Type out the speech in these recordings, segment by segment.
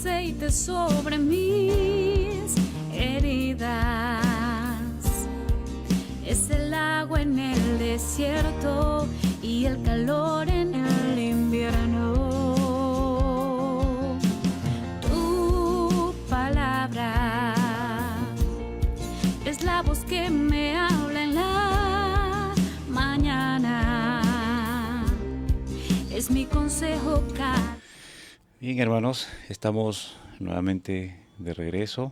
aceite sobre mis heridas. Es el agua en el desierto y el calor en el invierno. Tu palabra es la voz que me habla en la mañana. Es mi consejo cada... Bien, hermanos, estamos nuevamente de regreso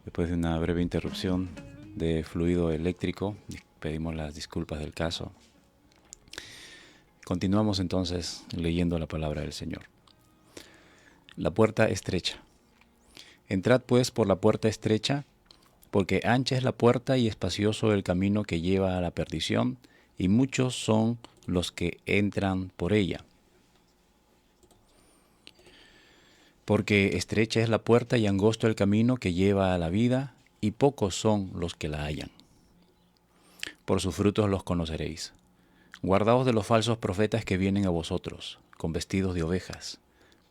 después de una breve interrupción de fluido eléctrico. Pedimos las disculpas del caso. Continuamos entonces leyendo la palabra del Señor. La puerta estrecha. Entrad pues por la puerta estrecha, porque ancha es la puerta y espacioso el camino que lleva a la perdición, y muchos son los que entran por ella. Porque estrecha es la puerta y angosto el camino que lleva a la vida, y pocos son los que la hallan. Por sus frutos los conoceréis. Guardaos de los falsos profetas que vienen a vosotros, con vestidos de ovejas,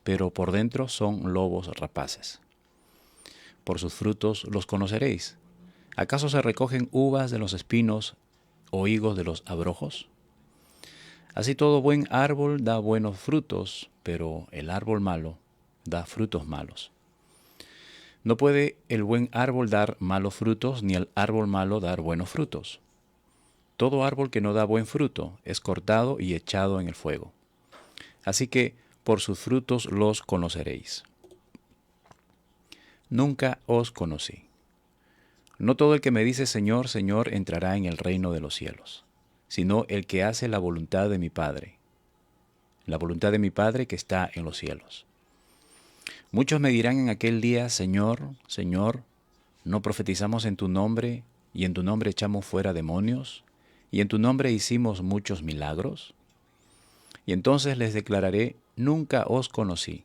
pero por dentro son lobos rapaces. Por sus frutos los conoceréis. ¿Acaso se recogen uvas de los espinos o higos de los abrojos? Así todo buen árbol da buenos frutos, pero el árbol malo da frutos malos. No puede el buen árbol dar malos frutos, ni el árbol malo dar buenos frutos. Todo árbol que no da buen fruto es cortado y echado en el fuego. Así que por sus frutos los conoceréis. Nunca os conocí. No todo el que me dice Señor, Señor entrará en el reino de los cielos, sino el que hace la voluntad de mi Padre, la voluntad de mi Padre que está en los cielos. Muchos me dirán en aquel día, Señor, Señor, ¿no profetizamos en tu nombre, y en tu nombre echamos fuera demonios, y en tu nombre hicimos muchos milagros? Y entonces les declararé, nunca os conocí.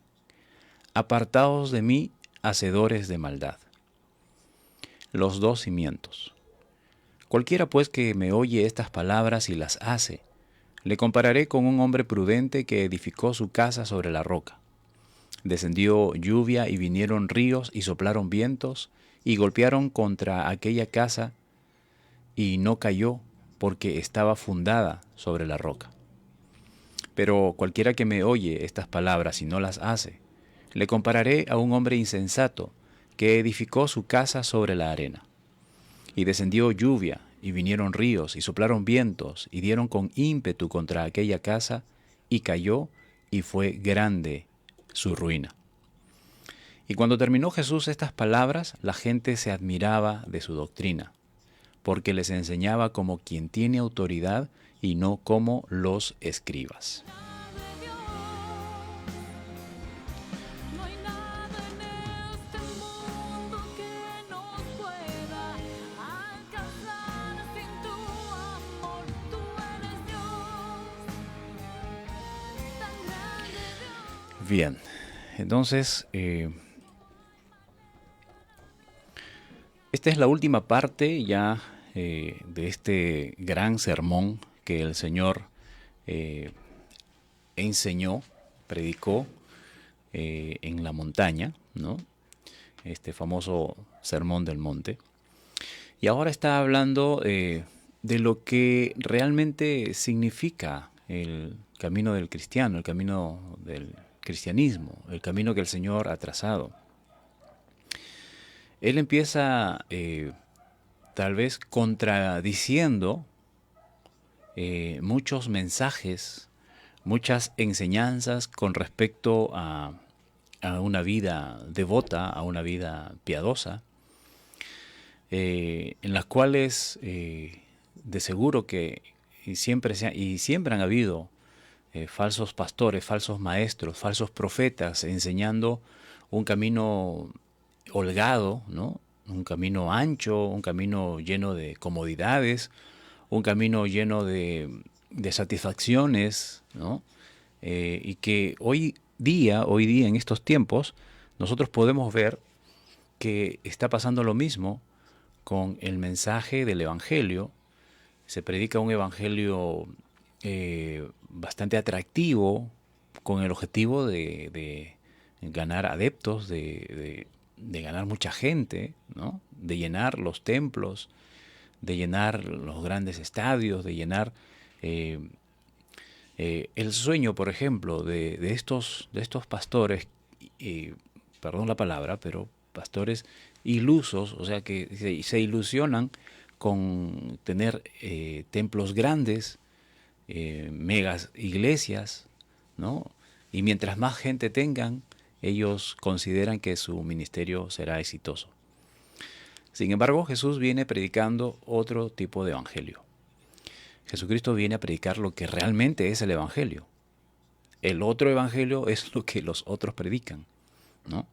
Apartaos de mí, hacedores de maldad. Los dos cimientos. Cualquiera pues que me oye estas palabras y las hace, le compararé con un hombre prudente que edificó su casa sobre la roca. Descendió lluvia y vinieron ríos y soplaron vientos y golpearon contra aquella casa y no cayó porque estaba fundada sobre la roca. Pero cualquiera que me oye estas palabras y no las hace, le compararé a un hombre insensato que edificó su casa sobre la arena. Y descendió lluvia y vinieron ríos y soplaron vientos y dieron con ímpetu contra aquella casa y cayó y fue grande su ruina. Y cuando terminó Jesús estas palabras, la gente se admiraba de su doctrina, porque les enseñaba como quien tiene autoridad y no como los escribas. Bien, entonces, esta es la última parte ya de este gran sermón que el Señor enseñó, predicó en la montaña, ¿no? Este famoso sermón del monte. Y ahora está hablando de lo que realmente significa el camino del cristiano, el camino del cristianismo, el camino que el Señor ha trazado. Él empieza tal vez contradiciendo muchos mensajes, muchas enseñanzas con respecto a una vida devota, a una vida piadosa, en las cuales de seguro que siempre han habido falsos pastores, falsos maestros, falsos profetas enseñando un camino holgado, ¿no? Un camino ancho, un camino lleno de comodidades, un camino lleno de satisfacciones, ¿no? Y que hoy día, en estos tiempos, nosotros podemos ver que está pasando lo mismo con el mensaje del Evangelio. Se predica un Evangelio bastante atractivo, con el objetivo de ganar adeptos, de ganar mucha gente, ¿no? De llenar los templos, de llenar los grandes estadios, de llenar el sueño, por ejemplo, de estos pastores, perdón la palabra, pero pastores ilusos, o sea que se ilusionan con tener templos grandes, megas iglesias, ¿no? Y mientras más gente tengan, ellos consideran que su ministerio será exitoso. Sin embargo, Jesús viene predicando otro tipo de evangelio. Jesucristo viene a predicar lo que realmente es el evangelio. El otro evangelio es lo que los otros predican, ¿no?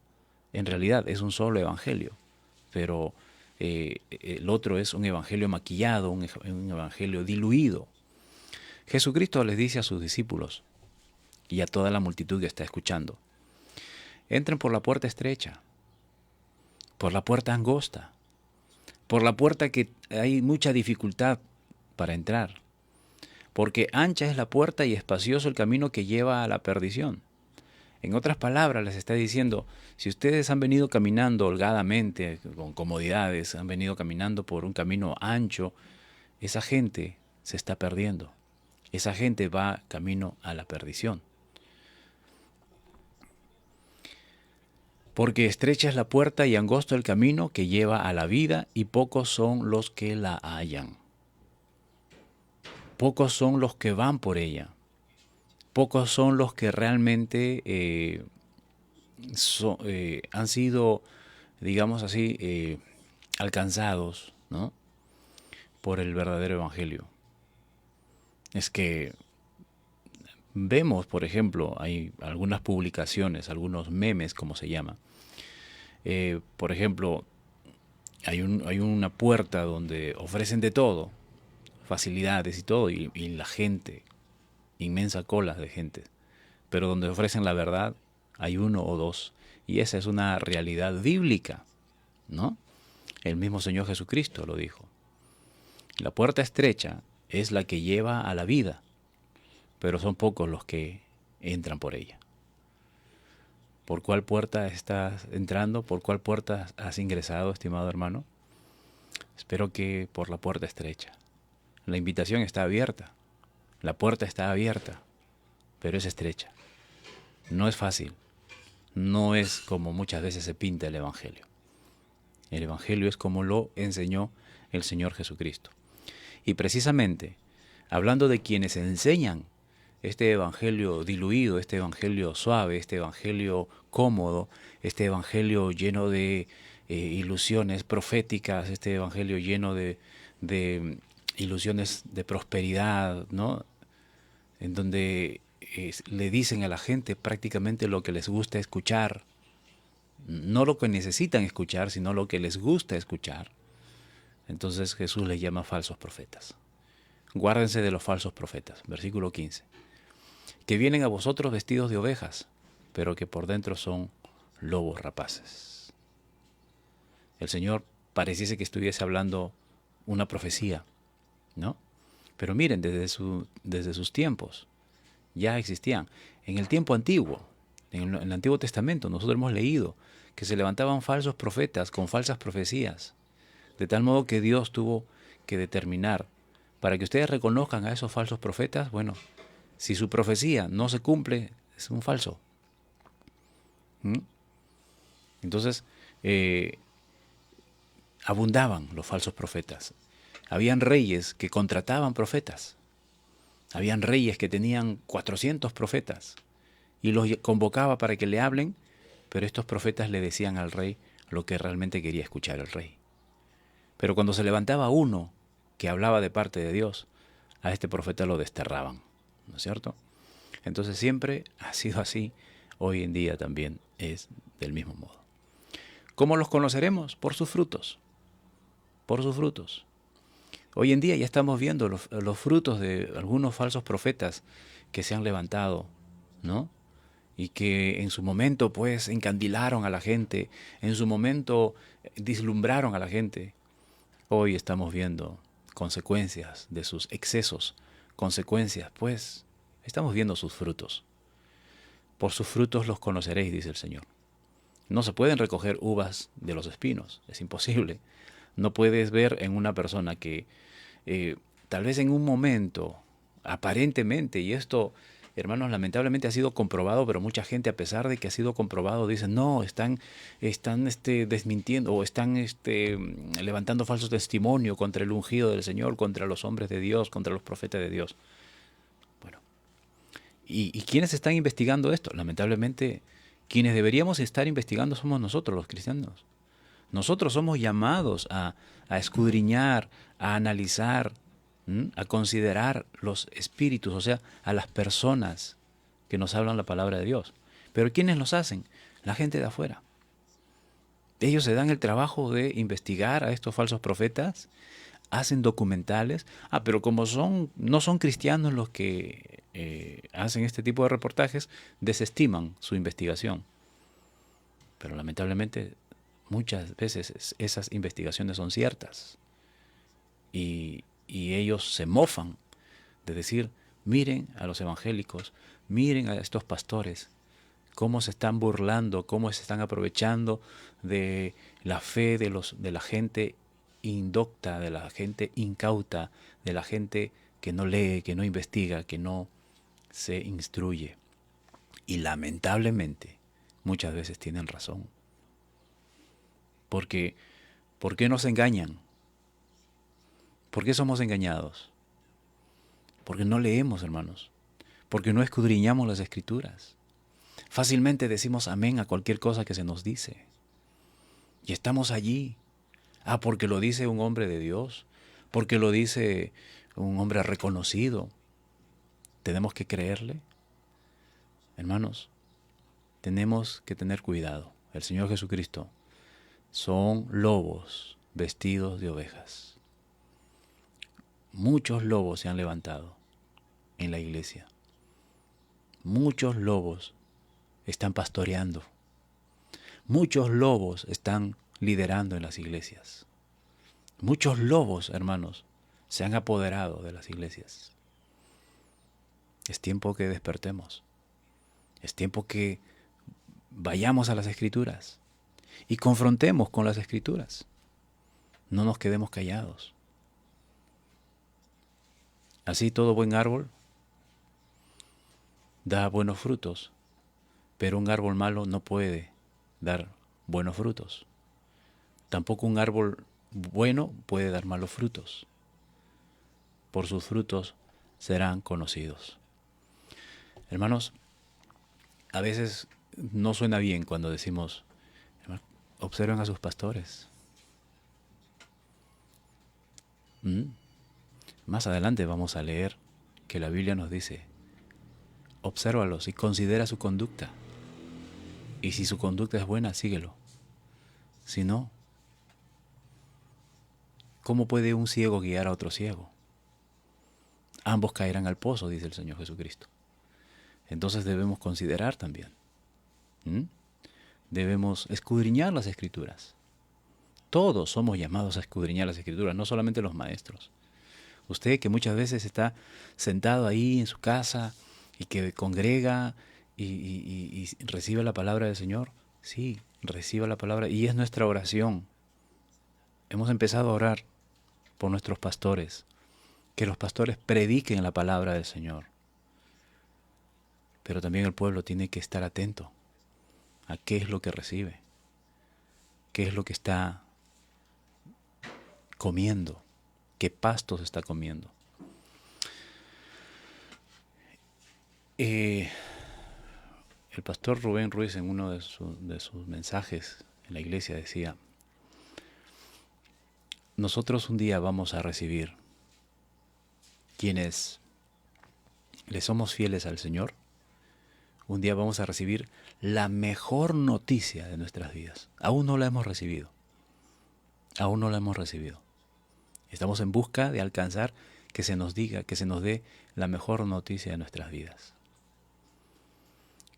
En realidad es un solo evangelio, pero el otro es un evangelio maquillado, un evangelio diluido. Jesucristo les dice a sus discípulos y a toda la multitud que está escuchando: entren por la puerta estrecha, por la puerta angosta, por la puerta que hay mucha dificultad para entrar, porque ancha es la puerta y espacioso el camino que lleva a la perdición. En otras palabras, les está diciendo, si ustedes han venido caminando holgadamente, con comodidades, han venido caminando por un camino ancho, esa gente se está perdiendo. Esa gente va camino a la perdición. Porque estrecha es la puerta y angosto el camino que lleva a la vida, y pocos son los que la hallan. Pocos son los que van por ella. Pocos son los que realmente han sido, digamos así, alcanzados, ¿no?, por el verdadero evangelio. Es que vemos, por ejemplo, hay algunas publicaciones, algunos memes, como se llama. Por ejemplo, hay una puerta donde ofrecen de todo, facilidades y todo, y la gente, inmensa cola de gente, pero donde ofrecen la verdad hay uno o dos, y esa es una realidad bíblica, ¿no? El mismo Señor Jesucristo lo dijo. La puerta estrecha es la que lleva a la vida, pero son pocos los que entran por ella. ¿Por cuál puerta estás entrando? ¿Por cuál puerta has ingresado, estimado hermano? Espero que por la puerta estrecha. La invitación está abierta, la puerta está abierta, pero es estrecha. No es fácil, no es como muchas veces se pinta el evangelio. El evangelio es como lo enseñó el Señor Jesucristo. Y precisamente, hablando de quienes enseñan este evangelio diluido, este evangelio suave, este evangelio cómodo, este evangelio lleno de ilusiones proféticas, este evangelio lleno de ilusiones de prosperidad, ¿no?, en donde le dicen a la gente prácticamente lo que les gusta escuchar, no lo que necesitan escuchar, sino lo que les gusta escuchar. Entonces Jesús les llama falsos profetas. Guárdense de los falsos profetas, versículo 15, que vienen a vosotros vestidos de ovejas, pero que por dentro son lobos rapaces. El Señor pareciese que estuviese hablando una profecía, ¿no? Pero miren, desde sus tiempos ya existían. En el tiempo antiguo, en el Antiguo Testamento, nosotros hemos leído que se levantaban falsos profetas con falsas profecías, de tal modo que Dios tuvo que determinar, para que ustedes reconozcan a esos falsos profetas, bueno, si su profecía no se cumple, es un falso. Entonces, abundaban los falsos profetas. Habían reyes que contrataban profetas. Habían reyes que tenían 400 profetas y los convocaba para que le hablen, pero estos profetas le decían al rey lo que realmente quería escuchar el rey. Pero cuando se levantaba uno que hablaba de parte de Dios, a este profeta lo desterraban, ¿no es cierto? Entonces siempre ha sido así, hoy en día también es del mismo modo. ¿Cómo los conoceremos? Por sus frutos. Por sus frutos. Hoy en día ya estamos viendo los frutos de algunos falsos profetas que se han levantado, ¿no? Y que en su momento pues encandilaron a la gente, en su momento deslumbraron a la gente. Hoy estamos viendo consecuencias de sus excesos, consecuencias, pues estamos viendo sus frutos. Por sus frutos los conoceréis, dice el Señor. No se pueden recoger uvas de los espinos, es imposible. No puedes ver en una persona que tal vez en un momento, aparentemente, y esto, hermanos, lamentablemente ha sido comprobado, pero mucha gente, a pesar de que ha sido comprobado, dice, no, están desmintiendo o están levantando falso testimonio contra el ungido del Señor, contra los hombres de Dios, contra los profetas de Dios. Bueno, ¿y quiénes están investigando esto? Lamentablemente, quienes deberíamos estar investigando somos nosotros, los cristianos. Nosotros somos llamados a escudriñar, a analizar, a considerar los espíritus, o sea, a las personas que nos hablan la palabra de Dios. Pero ¿quiénes los hacen? La gente de afuera. Ellos se dan el trabajo de investigar a estos falsos profetas, hacen documentales. Pero como no son cristianos los que hacen este tipo de reportajes, desestiman su investigación. Pero lamentablemente muchas veces esas investigaciones son ciertas y ellos se mofan de decir, miren a los evangélicos, miren a estos pastores, cómo se están burlando, cómo se están aprovechando de la fe de la gente indocta, de la gente incauta, de la gente que no lee, que no investiga, que no se instruye. Y lamentablemente muchas veces tienen razón. Porque, ¿por qué nos engañan? ¿Por qué somos engañados? Porque no leemos, hermanos. Porque no escudriñamos las Escrituras. Fácilmente decimos amén a cualquier cosa que se nos dice. Y estamos allí. Porque lo dice un hombre de Dios. Porque lo dice un hombre reconocido. ¿Tenemos que creerle? Hermanos, tenemos que tener cuidado. El Señor Jesucristo son lobos vestidos de ovejas. Muchos lobos se han levantado en la iglesia. Muchos lobos están pastoreando. Muchos lobos están liderando en las iglesias. Muchos lobos, hermanos, se han apoderado de las iglesias. Es tiempo que despertemos. Es tiempo que vayamos a las Escrituras y confrontemos con las Escrituras. No nos quedemos callados. Así todo buen árbol da buenos frutos, pero un árbol malo no puede dar buenos frutos. Tampoco un árbol bueno puede dar malos frutos. Por sus frutos serán conocidos. Hermanos, a veces no suena bien cuando decimos, observen a sus pastores. Más adelante vamos a leer que la Biblia nos dice, obsérvalos y considera su conducta. Y si su conducta es buena, síguelo. Si no, ¿cómo puede un ciego guiar a otro ciego? Ambos caerán al pozo, dice el Señor Jesucristo. Entonces debemos considerar también. Debemos escudriñar las Escrituras. Todos somos llamados a escudriñar las Escrituras, no solamente los maestros. Usted que muchas veces está sentado ahí en su casa y que congrega y recibe la palabra del Señor, sí, reciba la palabra y es nuestra oración. Hemos empezado a orar por nuestros pastores, que los pastores prediquen la palabra del Señor. Pero también el pueblo tiene que estar atento a qué es lo que recibe, qué es lo que está comiendo, qué pastos está comiendo. El pastor Rubén Ruiz en uno de sus mensajes en la iglesia decía, nosotros un día vamos a recibir, quienes le somos fieles al Señor, un día vamos a recibir la mejor noticia de nuestras vidas. Aún no la hemos recibido. Aún no la hemos recibido. Estamos en busca de alcanzar que se nos diga, que se nos dé la mejor noticia de nuestras vidas.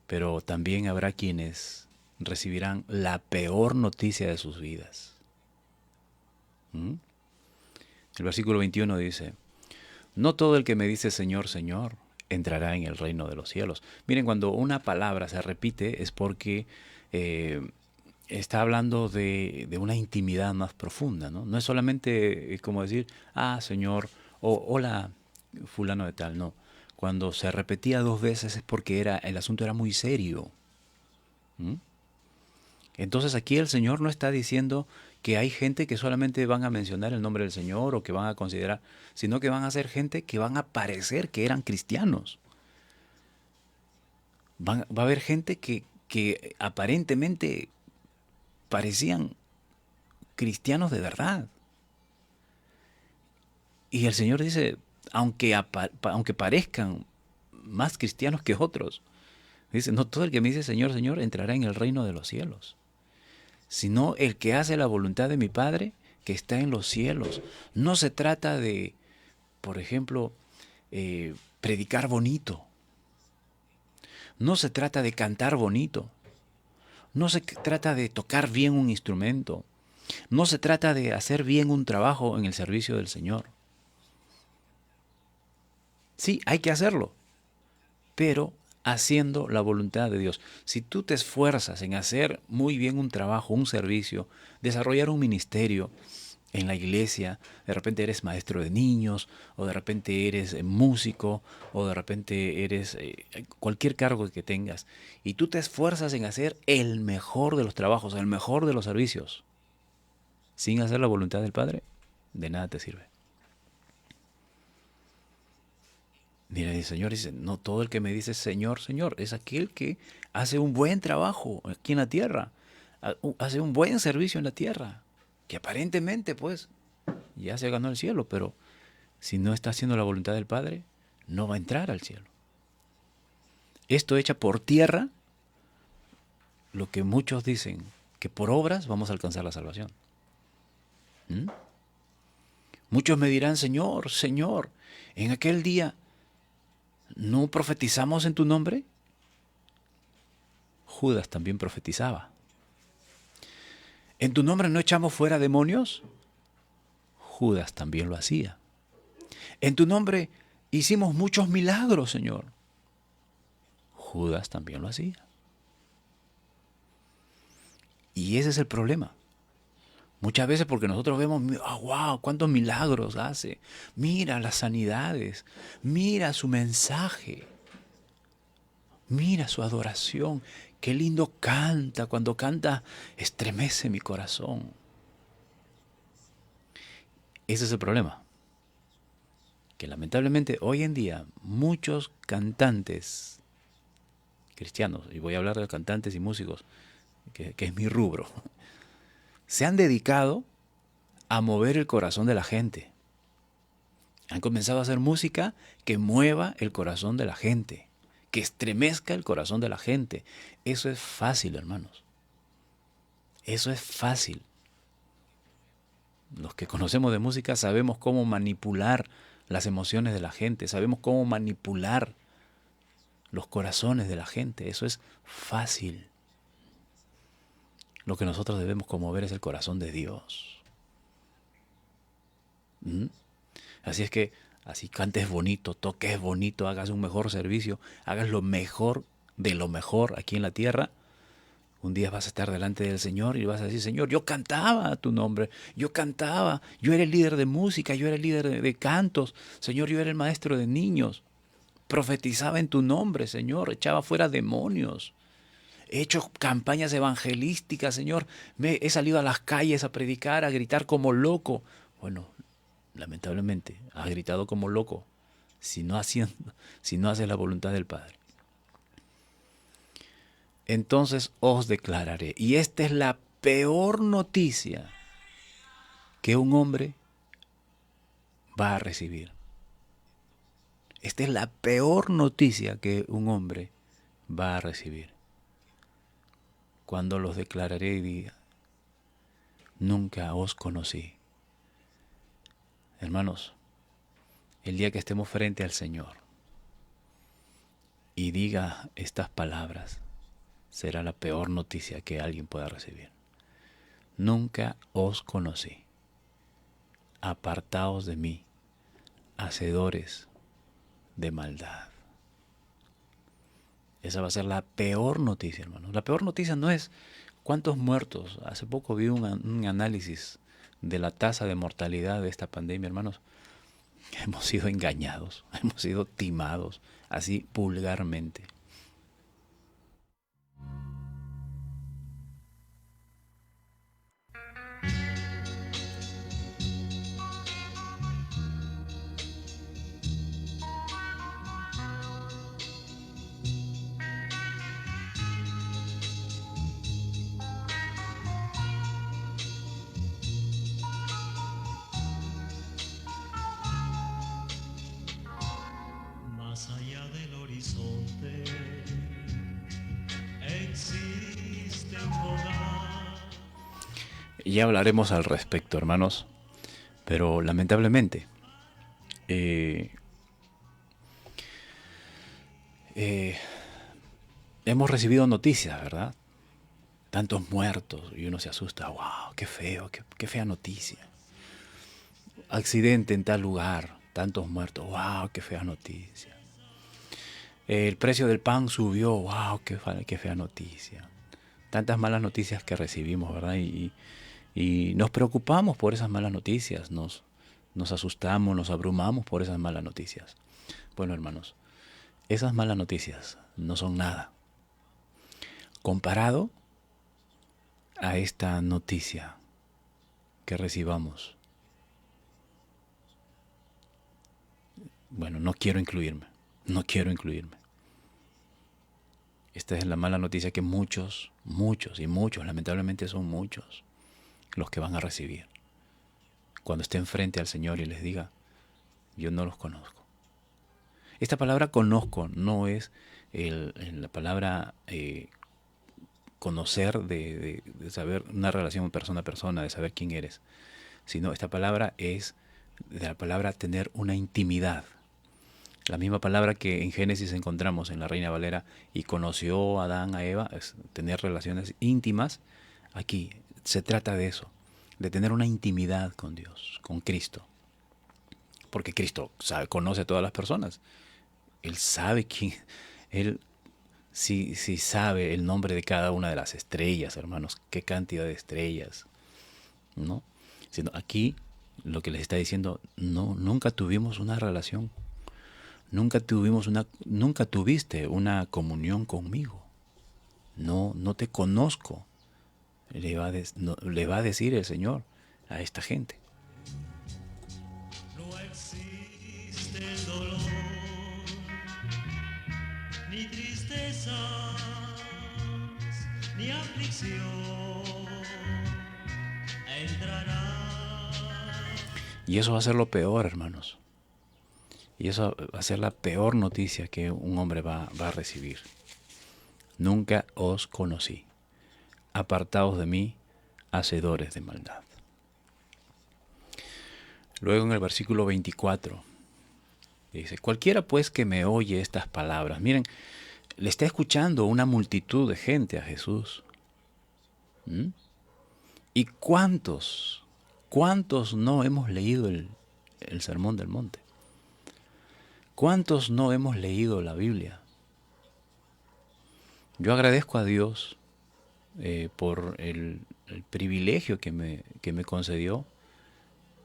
Pero también habrá quienes recibirán la peor noticia de sus vidas. El versículo 21 dice, no todo el que me dice Señor, Señor, entrará en el reino de los cielos. Miren, cuando una palabra se repite es porque está hablando de una intimidad más profunda, ¿no? No es solamente como decir, ah, Señor, o hola, fulano de tal, no. Cuando se repetía 2 veces es porque el asunto era muy serio. ¿Mm? Entonces aquí el Señor no está diciendo que hay gente que solamente van a mencionar el nombre del Señor o que van a considerar, sino que van a ser gente que van a parecer que eran cristianos. Va a haber gente que aparentemente parecían cristianos de verdad. Y el Señor dice, aunque parezcan más cristianos que otros, dice, no todo el que me dice Señor, Señor entrará en el reino de los cielos, sino el que hace la voluntad de mi Padre que está en los cielos. No se trata de, por ejemplo, predicar bonito. No se trata de cantar bonito. No se trata de tocar bien un instrumento. No se trata de hacer bien un trabajo en el servicio del Señor. Sí, hay que hacerlo, pero haciendo la voluntad de Dios. Si tú te esfuerzas en hacer muy bien un trabajo, un servicio, desarrollar un ministerio en la iglesia, de repente eres maestro de niños, o de repente eres músico, o de repente eres cualquier cargo que tengas, y tú te esfuerzas en hacer el mejor de los trabajos, el mejor de los servicios, sin hacer la voluntad del Padre, de nada te sirve. Mira, el Señor dice, no todo el que me dice Señor, Señor, es aquel que hace un buen trabajo aquí en la tierra, hace un buen servicio en la tierra, que aparentemente pues ya se ganó el cielo, pero si no está haciendo la voluntad del Padre, no va a entrar al cielo. Esto echa por tierra lo que muchos dicen, que por obras vamos a alcanzar la salvación. ¿Mm? Muchos me dirán, Señor, Señor, en aquel día ¿no profetizamos en tu nombre? Judas también profetizaba. ¿En tu nombre no echamos fuera demonios? Judas también lo hacía. En tu nombre hicimos muchos milagros, Señor. Judas también lo hacía. Y ese es el problema. Muchas veces porque nosotros vemos, oh, wow, cuántos milagros hace. Mira las sanidades, mira su mensaje, mira su adoración. Qué lindo canta, cuando canta estremece mi corazón. Ese es el problema. Que lamentablemente hoy en día muchos cantantes cristianos, y voy a hablar de cantantes y músicos, que es mi rubro, se han dedicado a mover el corazón de la gente. Han comenzado a hacer música que mueva el corazón de la gente, que estremezca el corazón de la gente. Eso es fácil, hermanos. Eso es fácil. Los que conocemos de música sabemos cómo manipular las emociones de la gente, sabemos cómo manipular los corazones de la gente. Eso es fácil. Lo que nosotros debemos conmover es el corazón de Dios. ¿Mm? Así es que, así cantes bonito, toques bonito, hagas un mejor servicio, hagas lo mejor de lo mejor aquí en la tierra, un día vas a estar delante del Señor y vas a decir, Señor, yo cantaba tu nombre, yo cantaba, yo era el líder de música, yo era el líder de cantos, Señor, yo era el maestro de niños, profetizaba en tu nombre, Señor, echaba fuera demonios. He hecho campañas evangelísticas, Señor. He salido a las calles a predicar, a gritar como loco. Bueno, lamentablemente, has gritado como loco si no haces la voluntad del Padre. Entonces os declararé. Y esta es la peor noticia que un hombre va a recibir. Esta es la peor noticia que un hombre va a recibir. Cuando los declararé y diga, nunca os conocí. Hermanos, el día que estemos frente al Señor y diga estas palabras, será la peor noticia que alguien pueda recibir. Nunca os conocí. Apartaos de mí, hacedores de maldad. Esa va a ser la peor noticia, hermanos. La peor noticia no es cuántos muertos. Hace poco vi un análisis de la tasa de mortalidad de esta pandemia, hermanos. Hemos sido engañados, hemos sido timados, así vulgarmente. Más allá del horizonte existe un lugar. Ya hablaremos al respecto, hermanos, pero lamentablemente hemos recibido noticias, ¿verdad? Tantos muertos y uno se asusta. ¡Wow! ¡Qué feo! ¡Qué fea noticia! Accidente en tal lugar, tantos muertos. ¡Wow! ¡Qué fea noticia! El precio del pan subió. ¡Wow! ¡Qué fea noticia! Tantas malas noticias que recibimos, ¿verdad? Y nos preocupamos por esas malas noticias, nos asustamos, nos abrumamos por esas malas noticias. Bueno, hermanos, esas malas noticias no son nada comparado a esta noticia que recibamos. Bueno, no quiero incluirme. Esta es la mala noticia que muchos, lamentablemente son muchos, los que van a recibir cuando estén frente al Señor y les diga: yo no los conozco. Esta palabra conozco no es la palabra conocer, de saber una relación persona a persona, de saber quién eres, sino esta palabra es de la palabra tener una intimidad. La misma palabra que en Génesis encontramos en la Reina Valera: y conoció a Adán a Eva, es tener relaciones íntimas. Aquí se trata de eso, de tener una intimidad con Dios, con Cristo. Porque Cristo conoce a todas las personas. Él sabe quién, Él sí sabe el nombre de cada una de las estrellas, hermanos, qué cantidad de estrellas, ¿no? Sino aquí lo que les está diciendo: no, nunca tuvimos una relación. Nunca tuviste una comunión conmigo. No te conozco. Le va a decir el Señor a esta gente. No existe el dolor, ni tristezas, ni aflicción. Entrará. Y eso va a ser lo peor, hermanos. Y eso va a ser la peor noticia que un hombre va a recibir. Nunca os conocí. Apartaos de mí, hacedores de maldad. Luego en el versículo 24 dice: cualquiera pues que me oye estas palabras. Miren, le está escuchando una multitud de gente a Jesús. ¿Y cuántos no hemos leído el Sermón del Monte? ¿Cuántos no hemos leído la Biblia? Yo agradezco a Dios por el privilegio que me concedió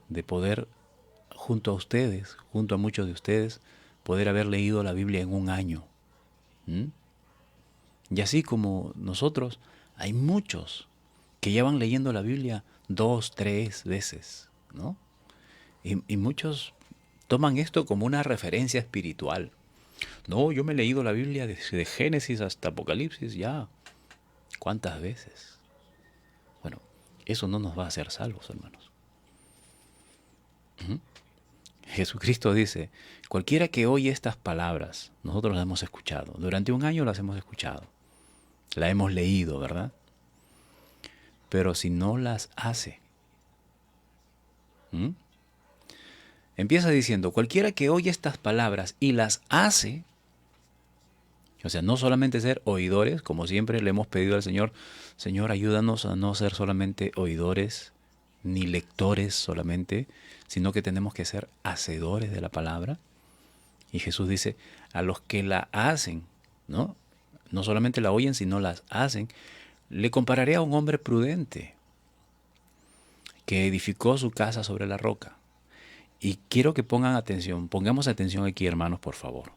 de poder, junto a ustedes, junto a muchos de ustedes, poder haber leído la Biblia en un año. Y así como nosotros, hay muchos que ya van leyendo la Biblia 2, 3 veces, ¿no? Y muchos toman esto como una referencia espiritual. No, yo me he leído la Biblia desde Génesis hasta Apocalipsis ya. ¿Cuántas veces? Bueno, eso no nos va a hacer salvos, hermanos. Jesucristo dice: cualquiera que oye estas palabras, nosotros las hemos escuchado. Durante un año las hemos escuchado. La hemos leído, ¿verdad? Pero si no las hace. Empieza diciendo: cualquiera que oye estas palabras y las hace. O sea, no solamente ser oidores, como siempre le hemos pedido al Señor: Señor, ayúdanos a no ser solamente oidores, ni lectores solamente, sino que tenemos que ser hacedores de la palabra. Y Jesús dice: a los que la hacen, ¿no? no solamente la oyen, sino las hacen, le compararé a un hombre prudente que edificó su casa sobre la roca. Y quiero que pongamos atención aquí, hermanos, por favor.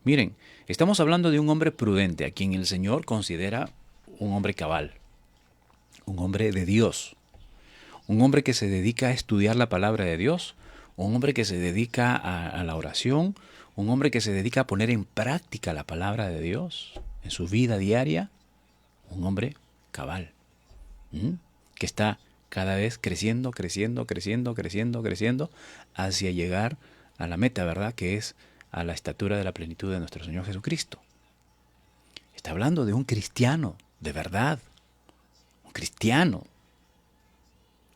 Miren, estamos hablando de un hombre prudente, a quien el Señor considera un hombre cabal, un hombre de Dios, un hombre que se dedica a estudiar la palabra de Dios, un hombre que se dedica a la oración, un hombre que se dedica a poner en práctica la palabra de Dios en su vida diaria, un hombre cabal, que está cada vez creciendo, creciendo, creciendo, creciendo, creciendo, hacia llegar a la meta, ¿verdad? Que es a la estatura de la plenitud de nuestro Señor Jesucristo. Está hablando de un cristiano, de verdad, un cristiano,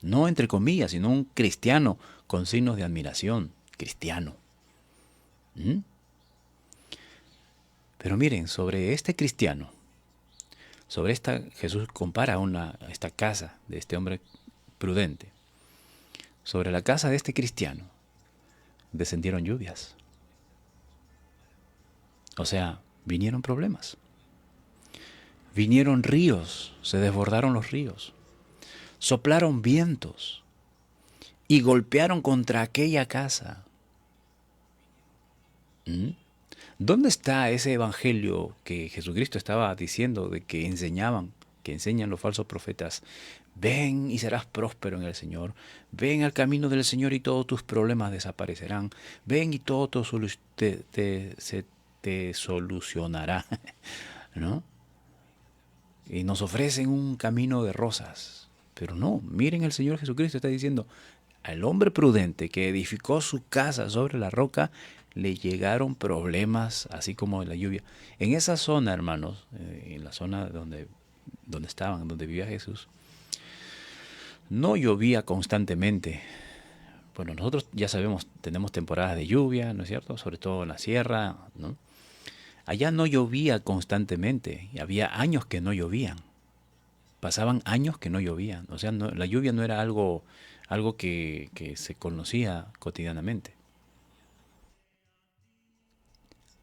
no entre comillas, sino un cristiano con signos de admiración, cristiano. Pero miren, sobre este cristiano, Jesús compara esta casa de este hombre prudente. Sobre la casa de este cristiano descendieron lluvias. O sea, vinieron problemas. Vinieron ríos, se desbordaron los ríos. Soplaron vientos y golpearon contra aquella casa. ¿Dónde está ese evangelio que Jesucristo estaba diciendo de que enseñan los falsos profetas? Ven y serás próspero en el Señor. Ven al camino del Señor y todos tus problemas desaparecerán. Ven y todo se te solucionará. ¿No? Y nos ofrecen un camino de rosas. Pero no, miren, el Señor Jesucristo está diciendo, al hombre prudente que edificó su casa sobre la roca, le llegaron problemas, así como la lluvia. En esa zona, hermanos, en la zona donde vivía Jesús, no llovía constantemente. Bueno, nosotros ya sabemos, tenemos temporadas de lluvia, ¿no es cierto? Sobre todo en la sierra, ¿no? Allá no llovía constantemente, y había años que no llovían. Pasaban años que no llovían. O sea, la lluvia no era algo que se conocía cotidianamente.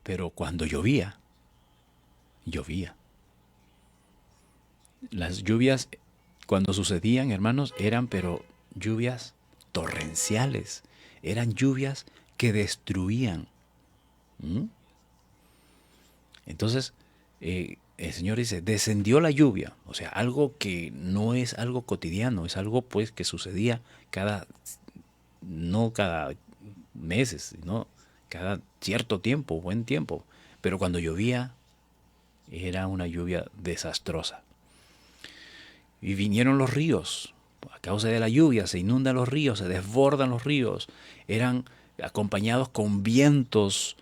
Pero cuando llovía. Las lluvias, cuando sucedían, hermanos, eran pero lluvias torrenciales. Eran lluvias que destruían. Entonces, el Señor dice, descendió la lluvia. O sea, algo que no es algo cotidiano, es algo pues que sucedía no cada meses, sino cada cierto tiempo, buen tiempo. Pero cuando llovía, era una lluvia desastrosa. Y vinieron los ríos. A causa de la lluvia se inundan los ríos, se desbordan los ríos. Eran acompañados con vientos,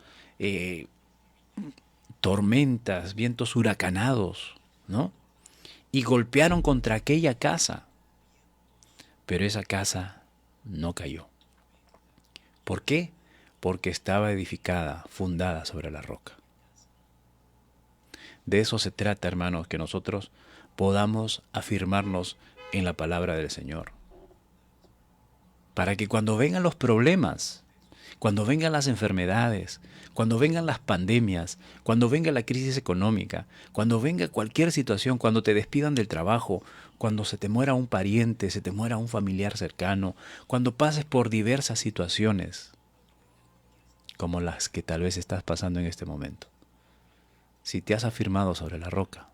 tormentas, vientos huracanados, ¿no? Y golpearon contra aquella casa. Pero esa casa no cayó. ¿Por qué? Porque estaba edificada, fundada sobre la roca. De eso se trata, hermanos, que nosotros podamos afirmarnos en la palabra del Señor. Para que cuando vengan los problemas, cuando vengan las enfermedades, cuando vengan las pandemias, cuando venga la crisis económica, cuando venga cualquier situación, cuando te despidan del trabajo, cuando se te muera un pariente, se te muera un familiar cercano, cuando pases por diversas situaciones, como las que tal vez estás pasando en este momento. Si te has afirmado sobre la roca,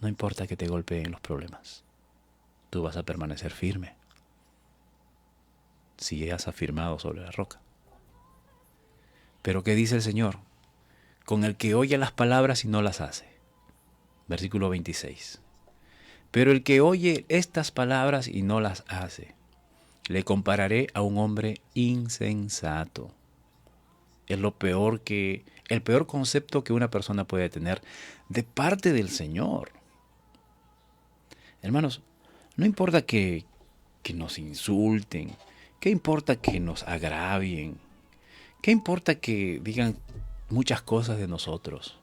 no importa que te golpeen los problemas, tú vas a permanecer firme. Si has afirmado sobre la roca. Pero ¿qué dice el Señor? Con el que oye las palabras y no las hace. Versículo 26. Pero el que oye estas palabras y no las hace, le compararé a un hombre insensato. Es el peor concepto que una persona puede tener de parte del Señor. Hermanos, no importa que nos insulten, ¿qué importa que nos agravien? ¿Qué importa que digan muchas cosas de nosotros?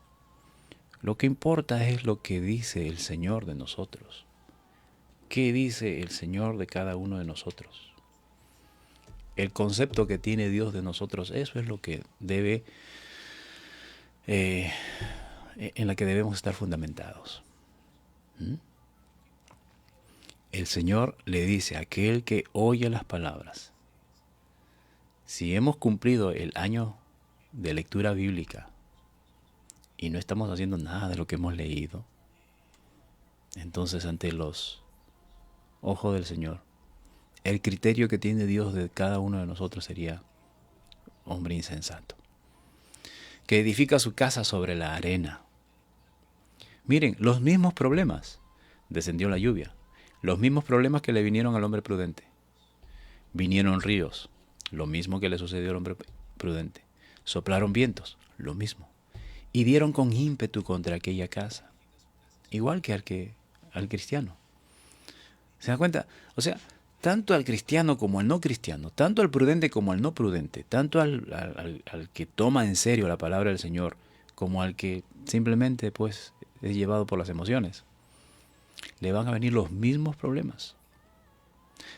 Lo que importa es lo que dice el Señor de nosotros. ¿Qué dice el Señor de cada uno de nosotros? El concepto que tiene Dios de nosotros, eso es lo que debe en la que debemos estar fundamentados. ¿Mm? El Señor le dice a aquel que oye las palabras: si hemos cumplido el año de lectura bíblica y no estamos haciendo nada de lo que hemos leído, entonces ante los ojos del Señor, el criterio que tiene Dios de cada uno de nosotros sería hombre insensato, que edifica su casa sobre la arena. Miren, los mismos problemas. Descendió la lluvia. Los mismos problemas que le vinieron al hombre prudente. Vinieron ríos. Lo mismo que le sucedió al hombre prudente. Soplaron vientos. Lo mismo. Y dieron con ímpetu contra aquella casa. Igual que al cristiano. ¿Se dan cuenta? O sea, tanto al cristiano como al no cristiano, tanto al prudente como al no prudente, tanto al que toma en serio la palabra del Señor, como al que simplemente pues es llevado por las emociones, le van a venir los mismos problemas.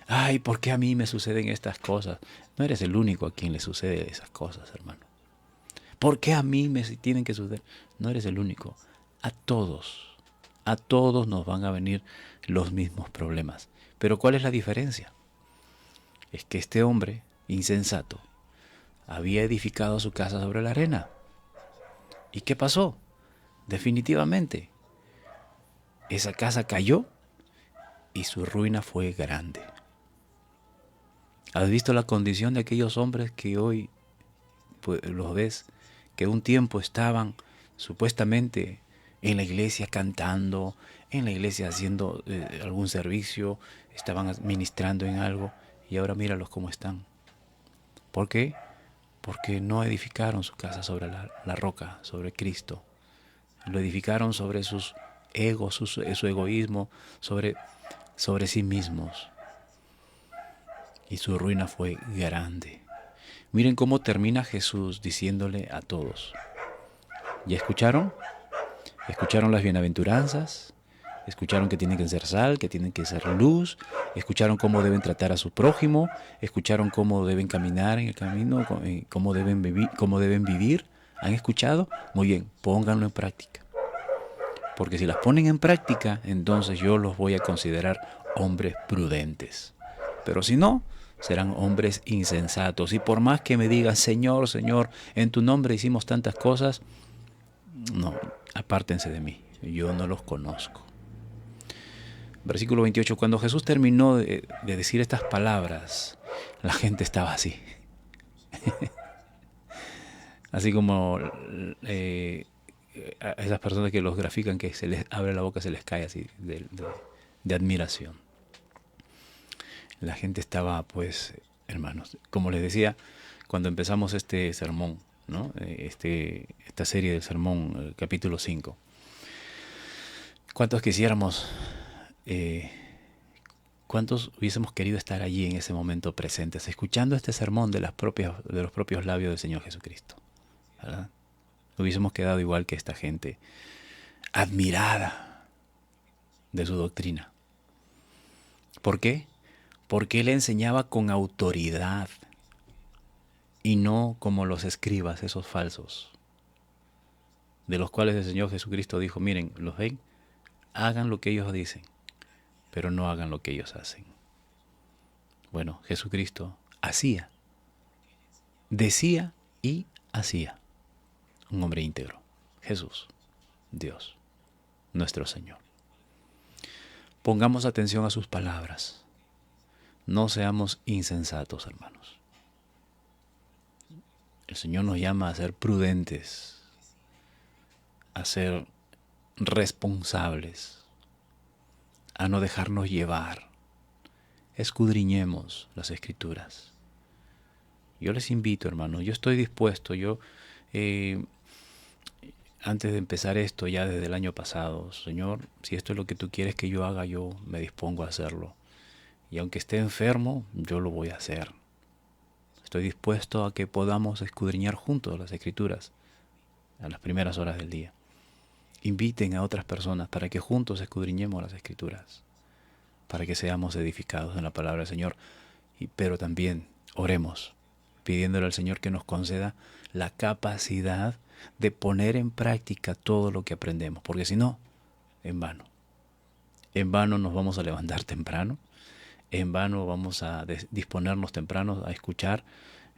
Ay, ¿por qué a mí me suceden estas cosas? No eres el único a quien le sucede esas cosas, hermano. ¿Por qué a mí me tienen que suceder? No eres el único. A todos nos van a venir los mismos problemas. Pero ¿cuál es la diferencia? Es que este hombre insensato había edificado su casa sobre la arena. ¿Y qué pasó? Definitivamente, esa casa cayó y su ruina fue grande. ¿Has visto la condición de aquellos hombres que hoy pues, los ves, que un tiempo estaban supuestamente en la iglesia cantando, en la iglesia haciendo algún servicio, estaban ministrando en algo, y ahora míralos cómo están? ¿Por qué? Porque no edificaron su casa sobre la roca, sobre Cristo. Lo edificaron sobre sus egos, su egoísmo, sobre sí mismos. Y su ruina fue grande. Miren cómo termina Jesús diciéndole a todos: ¿ya escucharon? ¿Escucharon las bienaventuranzas? ¿Escucharon que tienen que ser sal, que tienen que ser luz? ¿Escucharon cómo deben tratar a su prójimo? ¿Escucharon cómo deben caminar en el camino? ¿Cómo deben vivir? ¿Han escuchado? Muy bien, pónganlo en práctica. Porque si las ponen en práctica, entonces yo los voy a considerar hombres prudentes. Pero si no, serán hombres insensatos. Y por más que me digan: Señor, Señor, en tu nombre hicimos tantas cosas, no, apártense de mí, yo no los conozco. Versículo 28, cuando Jesús terminó de decir estas palabras, la gente estaba así. Así como a esas personas que los grafican, que se les abre la boca, se les cae así de admiración. La gente estaba, pues, hermanos, como les decía, cuando empezamos este sermón, ¿no? Esta serie del sermón, capítulo 5. ¿Cuántos quisiéramos, cuántos hubiésemos querido estar allí en ese momento presentes, escuchando este sermón de los propios labios del Señor Jesucristo? ¿Verdad? Hubiésemos quedado igual que esta gente, admirada de su doctrina. ¿Por qué? Porque Él enseñaba con autoridad y no como los escribas, esos falsos, de los cuales el Señor Jesucristo dijo: miren, ¿los ven? Hagan lo que ellos dicen, pero no hagan lo que ellos hacen. Bueno, Jesucristo hacía, decía y hacía. Un hombre íntegro, Jesús, Dios, nuestro Señor. Pongamos atención a sus palabras. No seamos insensatos, hermanos. El Señor nos llama a ser prudentes, a ser responsables, a no dejarnos llevar. Escudriñemos las Escrituras. Yo les invito, hermanos, yo estoy dispuesto, antes de empezar esto, ya desde el año pasado: Señor, si esto es lo que tú quieres que yo haga, yo me dispongo a hacerlo. Y aunque esté enfermo, yo lo voy a hacer. Estoy dispuesto a que podamos escudriñar juntos las Escrituras a las primeras horas del día. Inviten a otras personas para que juntos escudriñemos las Escrituras, para que seamos edificados en la palabra del Señor. Pero también oremos, pidiéndole al Señor que nos conceda la capacidad de poner en práctica todo lo que aprendemos, porque si no, en vano. En vano nos vamos a levantar temprano, en vano vamos a disponernos temprano a escuchar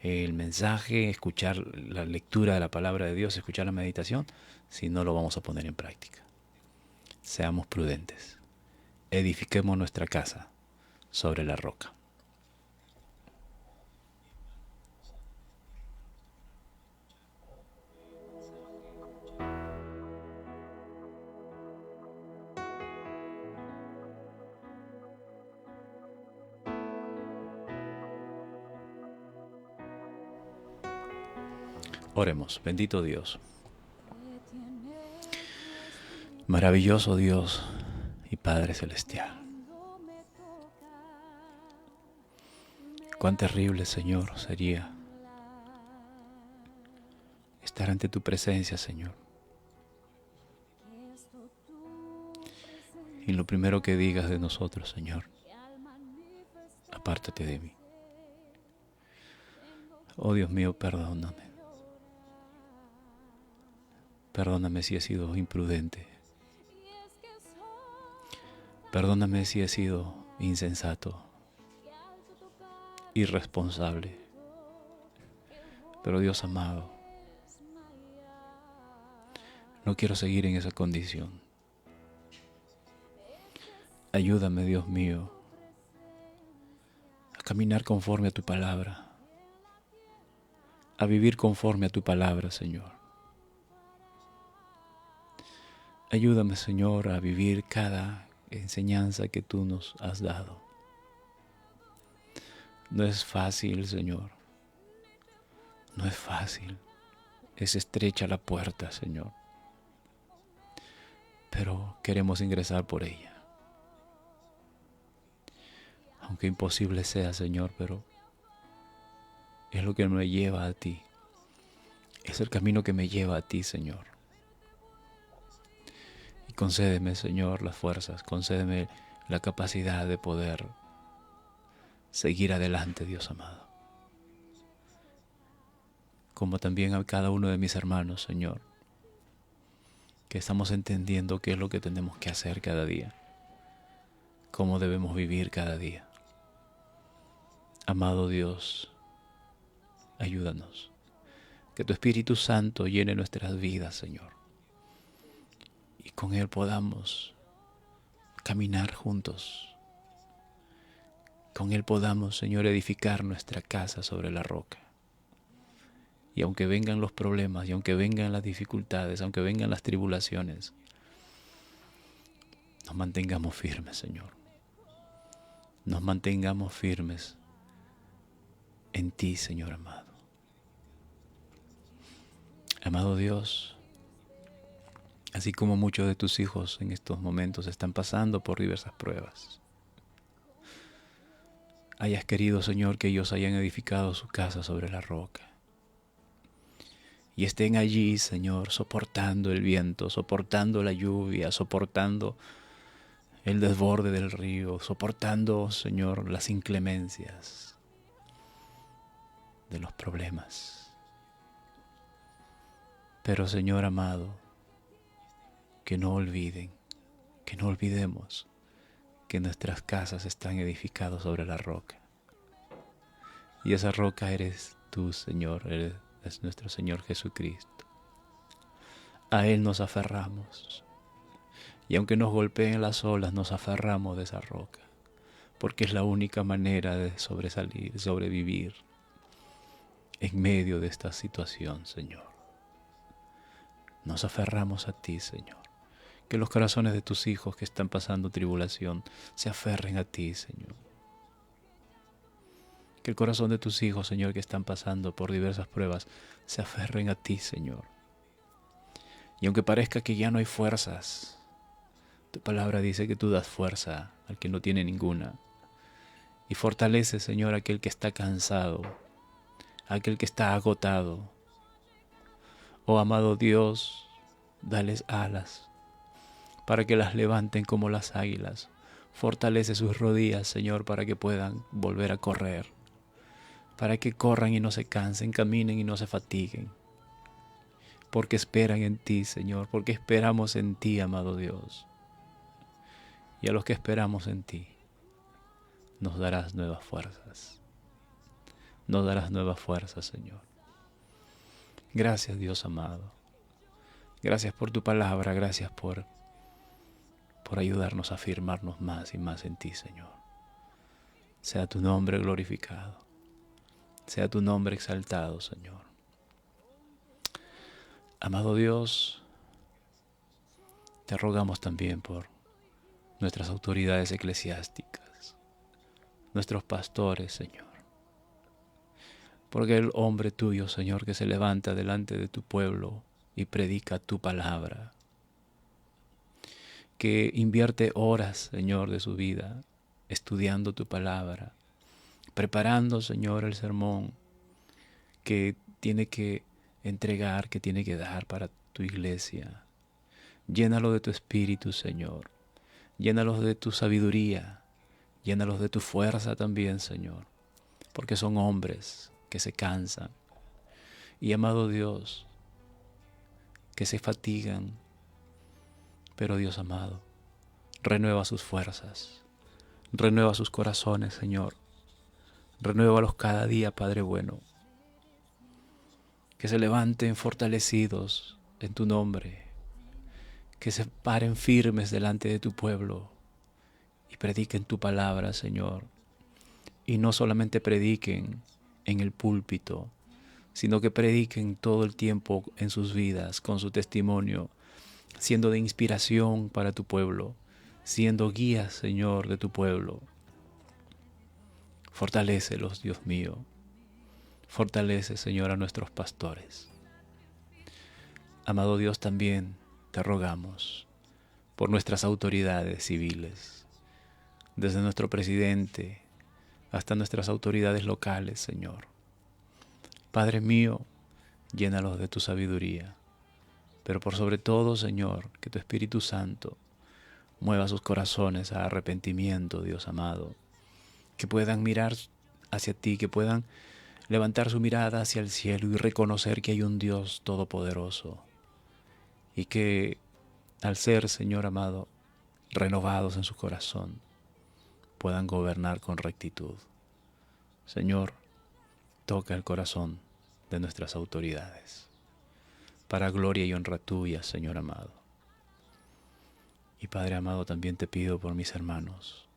el mensaje, escuchar la lectura de la palabra de Dios, escuchar la meditación, si no lo vamos a poner en práctica. Seamos prudentes, edifiquemos nuestra casa sobre la roca. Oremos. Bendito Dios, maravilloso Dios y Padre Celestial. Cuán terrible, Señor, sería estar ante tu presencia, Señor, y lo primero que digas de nosotros, Señor, apártate de mí. Oh Dios mío, perdóname. Perdóname si he sido imprudente. Perdóname si he sido insensato, irresponsable. Pero Dios amado, no quiero seguir en esa condición. Ayúdame, Dios mío, a caminar conforme a tu palabra, a vivir conforme a tu palabra, Señor. Ayúdame, Señor, a vivir cada enseñanza que tú nos has dado. No es fácil, Señor. No es fácil. Es estrecha la puerta, Señor. Pero queremos ingresar por ella. Aunque imposible sea, Señor, pero es lo que me lleva a ti. Es el camino que me lleva a ti, Señor. Y concédeme, Señor, las fuerzas, concédeme la capacidad de poder seguir adelante, Dios amado. Como también a cada uno de mis hermanos, Señor, que estamos entendiendo qué es lo que tenemos que hacer cada día, cómo debemos vivir cada día. Amado Dios, ayúdanos, que tu Espíritu Santo llene nuestras vidas, Señor, y con Él podamos caminar juntos. Con Él podamos, Señor, edificar nuestra casa sobre la roca. Y aunque vengan los problemas, y aunque vengan las dificultades, aunque vengan las tribulaciones, nos mantengamos firmes, Señor. Nos mantengamos firmes en ti, Señor amado. Amado Dios, así como muchos de tus hijos en estos momentos están pasando por diversas pruebas, hayas querido, Señor, que ellos hayan edificado su casa sobre la roca. Y estén allí, Señor, soportando el viento, soportando la lluvia, soportando el desborde del río, soportando, Señor, las inclemencias de los problemas. Pero, Señor amado, que no olviden, que no olvidemos que nuestras casas están edificadas sobre la roca. Y esa roca eres tú, Señor, es nuestro Señor Jesucristo. A Él nos aferramos. Y aunque nos golpeen las olas, nos aferramos de esa roca. Porque es la única manera de sobresalir, sobrevivir en medio de esta situación, Señor. Nos aferramos a ti, Señor. Que los corazones de tus hijos que están pasando tribulación se aferren a ti, Señor. Que el corazón de tus hijos, Señor, que están pasando por diversas pruebas, se aferren a ti, Señor. Y aunque parezca que ya no hay fuerzas, tu palabra dice que tú das fuerza al que no tiene ninguna. Y fortalece, Señor, a aquel que está cansado, a aquel que está agotado. Oh, amado Dios, dales alas para que las levanten como las águilas. Fortalece sus rodillas, Señor, para que puedan volver a correr. Para que corran y no se cansen, caminen y no se fatiguen. porque esperan en ti, Señor, porque esperamos en ti, amado Dios. Y a los que esperamos en ti, nos darás nuevas fuerzas. Nos darás nuevas fuerzas, Señor. Gracias, Dios amado. Gracias por tu palabra, gracias por ayudarnos a afirmarnos más y más en ti, Señor. Sea tu nombre glorificado. Sea tu nombre exaltado, Señor. Amado Dios, te rogamos también por nuestras autoridades eclesiásticas, nuestros pastores, Señor. Porque el hombre tuyo, Señor, que se levanta delante de tu pueblo y predica tu palabra, que invierte horas, Señor, de su vida estudiando tu palabra, preparando, Señor, el sermón que tiene que entregar, que tiene que dar para tu iglesia. Llénalo de tu espíritu, Señor. Llénalos de tu sabiduría. Llénalos de tu fuerza también, Señor. Porque son hombres que se cansan. Y, amado Dios, que se fatigan. Pero, Dios amado, renueva sus fuerzas. Renueva sus corazones, Señor. Renuévalos cada día, Padre bueno. Que se levanten fortalecidos en tu nombre. Que se paren firmes delante de tu pueblo y prediquen tu palabra, Señor. Y no solamente prediquen en el púlpito, sino que prediquen todo el tiempo en sus vidas, con su testimonio, siendo de inspiración para tu pueblo, siendo guías, Señor, de tu pueblo. Fortalécelos, Dios mío. Fortalece, Señor, a nuestros pastores. Amado Dios, también te rogamos por nuestras autoridades civiles, desde nuestro presidente hasta nuestras autoridades locales, Señor. Padre mío, llénalos de tu sabiduría, pero por sobre todo, Señor, que tu Espíritu Santo mueva sus corazones a arrepentimiento, Dios amado, que puedan mirar hacia ti, que puedan levantar su mirada hacia el cielo y reconocer que hay un Dios todopoderoso y que al ser, Señor amado, renovados en su corazón, puedan gobernar con rectitud. Señor, toca el corazón de nuestras autoridades, para gloria y honra tuya, Señor amado. Y Padre amado, también te pido por mis hermanos,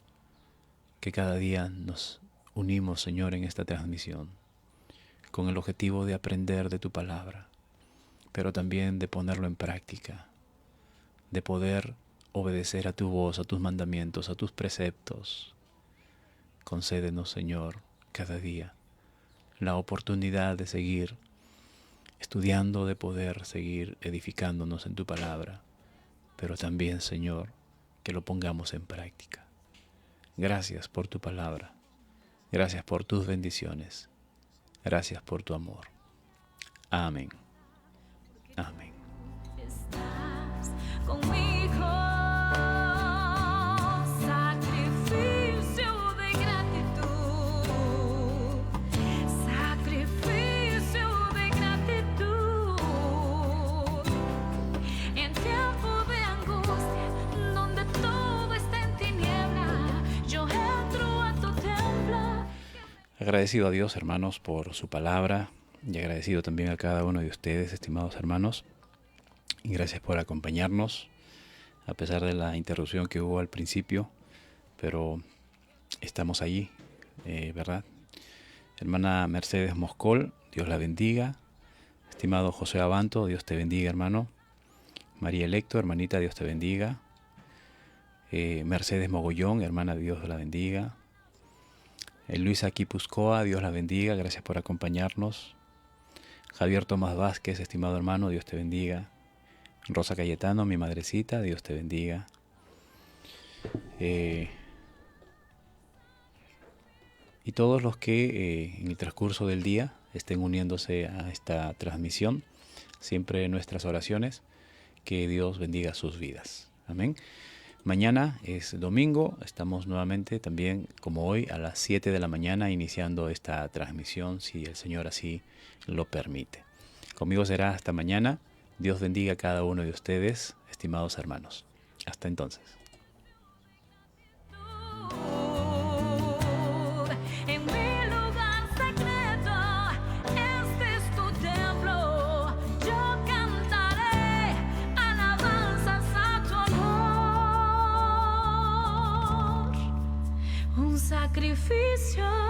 que cada día nos unimos, Señor, en esta transmisión, con el objetivo de aprender de tu palabra, pero también de ponerlo en práctica, de poder obedecer a tu voz, a tus mandamientos, a tus preceptos. Concédenos, Señor, cada día la oportunidad de seguir estudiando, de poder seguir edificándonos en tu palabra, pero también, Señor, que lo pongamos en práctica. Gracias por tu palabra, gracias por tus bendiciones, gracias por tu amor. Amén. Amén. Estás conmigo, sacrificio de gratitud, sacrificio de gratitud. En tiempo de angustia, donde todo está en tiniebla, yo entro a tu templo. Agradecido a Dios, hermanos, por su palabra y agradecido también a cada uno de ustedes, estimados hermanos. Y gracias por acompañarnos, a pesar de la interrupción que hubo al principio, pero estamos allí, ¿verdad? Hermana Mercedes Moscol, Dios la bendiga. Estimado José Abanto, Dios te bendiga, hermano. María Electo, hermanita, Dios te bendiga. Mercedes Mogollón, hermana, Dios la bendiga. Luisa Quipuscoa, Dios la bendiga, gracias por acompañarnos. Javier Tomás Vázquez, estimado hermano, Dios te bendiga. Rosa Cayetano, mi madrecita, Dios te bendiga. Y todos los que en el transcurso del día estén uniéndose a esta transmisión, siempre en nuestras oraciones, que Dios bendiga sus vidas. Amén. Mañana es domingo, estamos nuevamente también como hoy a las 7 de la mañana iniciando esta transmisión, si el Señor así lo permite. Conmigo será hasta mañana. Dios bendiga a cada uno de ustedes, estimados hermanos. Hasta entonces. En mi lugar secreto, este es tu templo. Yo cantaré alabanzas a tu honor. Un sacrificio